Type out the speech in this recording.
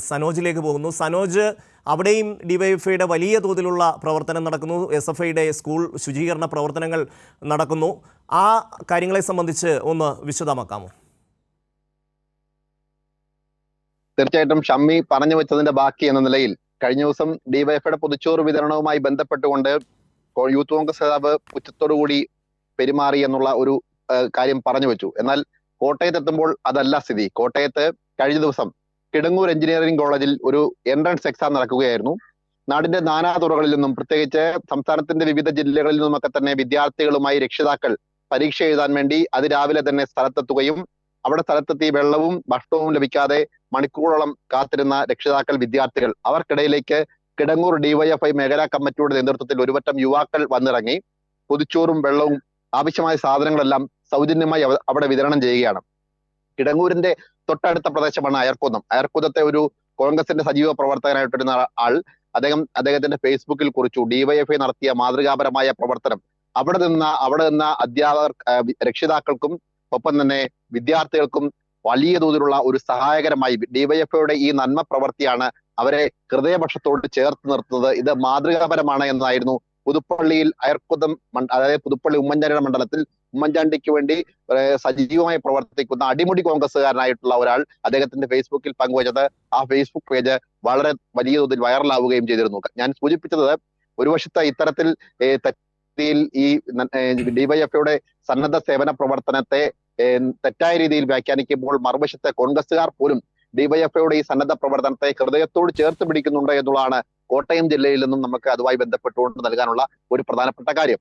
സനോജിലേക്ക് പോകുന്നു. സനോജ്, അവിടെയും ഡിവൈഎഫ്ഐയുടെ വലിയ തോതിലുള്ള പ്രവർത്തനം നടക്കുന്നു, SFIയുടെ സ്കൂൾ ശുചീകരണ പ്രവർത്തനങ്ങൾ നടക്കുന്നു. ആ കാര്യങ്ങളെ സംബന്ധിച്ച് ഒന്ന് വിശദമാക്കാമോ? തീർച്ചയായിട്ടും ഷമ്മി പറഞ്ഞു വെച്ചതിന്റെ ബാക്കി എന്ന നിലയിൽ കഴിഞ്ഞ ദിവസം ഡിവൈഎഫ്ഐയുടെ പൊതിച്ചോറ് വിതരണവുമായി ബന്ധപ്പെട്ടുകൊണ്ട് യൂത്ത് കോൺഗ്രസ് നേതാവ് പുച്ഛത്തോടുകൂടി പെരുമാറി എന്നുള്ള ഒരു കാര്യം പറഞ്ഞു വെച്ചു. എന്നാൽ കോട്ടയത്ത് എത്തുമ്പോൾ അതല്ല സ്ഥിതി. കോട്ടയത്ത് കഴിഞ്ഞ ദിവസം കിടങ്ങൂർ എഞ്ചിനീയറിംഗ് കോളേജിൽ ഒരു എൻട്രൻസ് എക്സാം നടക്കുകയായിരുന്നു. നാടിന്റെ നാനാ തുറകളിൽ നിന്നും, പ്രത്യേകിച്ച് സംസ്ഥാനത്തിന്റെ വിവിധ ജില്ലകളിൽ നിന്നുമൊക്കെ തന്നെ വിദ്യാർത്ഥികളുമായി രക്ഷിതാക്കൾ പരീക്ഷ എഴുതാൻ വേണ്ടി അതിരാവിലെ തന്നെ സ്ഥലത്തെത്തുകയും അവിടെ സ്ഥലത്തെത്തി വെള്ളവും ഭക്ഷണവും ലഭിക്കാതെ മണിക്കൂറോളം കാത്തിരുന്ന രക്ഷിതാക്കൾ, വിദ്യാർത്ഥികൾ, അവർക്കിടയിലേക്ക് കിടങ്ങൂർ ഡിവൈഎഫ്ഐ മേഖലാ കമ്മിറ്റിയുടെ നേതൃത്വത്തിൽ ഒരുപറ്റം യുവാക്കൾ വന്നിറങ്ങി പൊതിച്ചോറും വെള്ളവും ആവശ്യമായ സാധനങ്ങളെല്ലാം സൗജന്യമായി അവിടെ വിതരണം ചെയ്യുകയാണ്. കിടങ്ങൂരിന്റെ തൊട്ടടുത്ത പ്രദേശമാണ് അയർക്കുന്നം. അയർക്കുന്നത്തെ ഒരു കോൺഗ്രസിന്റെ സജീവ പ്രവർത്തകനായിട്ടിരുന്ന ആൾ അദ്ദേഹത്തിന്റെ ഫേസ്ബുക്കിൽ കുറിച്ചു, ഡിവൈഎഫ്ഐ നടത്തിയ മാതൃകാപരമായ പ്രവർത്തനം അവിടെ നിന്ന അധ്യാപകർ, രക്ഷിതാക്കൾക്കും ഒപ്പം തന്നെ വിദ്യാർത്ഥികൾക്കും വലിയ തോതിലുള്ള ഒരു സഹായകരമായി ഡിവൈഎഫ്ഐയുടെ ഈ നന്മ പ്രവൃത്തിയാണ് അവരെ ഹൃദയപക്ഷത്തോട് ചേർത്ത് നിർത്തുന്നത്. ഇത് മാതൃകാപരമാണ് എന്നായിരുന്നു പുതുപ്പള്ളിയിൽ അയർക്കുന്നം, അതായത് പുതുപ്പള്ളി ഉമ്മൻചാണ്ടിയുടെ മണ്ഡലത്തിൽ ഉമ്മൻചാണ്ടിക്ക് വേണ്ടി സജീവമായി പ്രവർത്തിക്കുന്ന അടിമുടി കോൺഗ്രസ്സുകാരനായിട്ടുള്ള ഒരാൾ അദ്ദേഹത്തിന്റെ ഫേസ്ബുക്കിൽ പങ്കുവച്ചത്. ആ ഫേസ്ബുക്ക് പേജ് വളരെ വലിയ തോതിൽ വൈറലാവുകയും ചെയ്തിരുന്നു. ഞാൻ സൂചിപ്പിച്ചത്, ഒരു വശത്ത് ഇത്തരത്തിൽ ഈ ഡിവൈഎഫ്ഐയുടെ സന്നദ്ധ സേവന പ്രവർത്തനത്തെ തെറ്റായ രീതിയിൽ വ്യാഖ്യാനിക്കുമ്പോൾ, മറുവശത്തെ കോൺഗ്രസ്സുകാർ പോലും ഡിവൈഎഫ്ഐയുടെ ഈ സന്നദ്ധ പ്രവർത്തനത്തെ ഹൃദയത്തോട് ചേർത്ത് പിടിക്കുന്നുണ്ട് എന്നുള്ളതാണ് കോട്ടയം ജില്ലയിൽ നിന്നും നമുക്ക് അതുമായി ബന്ധപ്പെട്ടുകൊണ്ട് നൽകാനുള്ള ഒരു പ്രധാനപ്പെട്ട കാര്യം.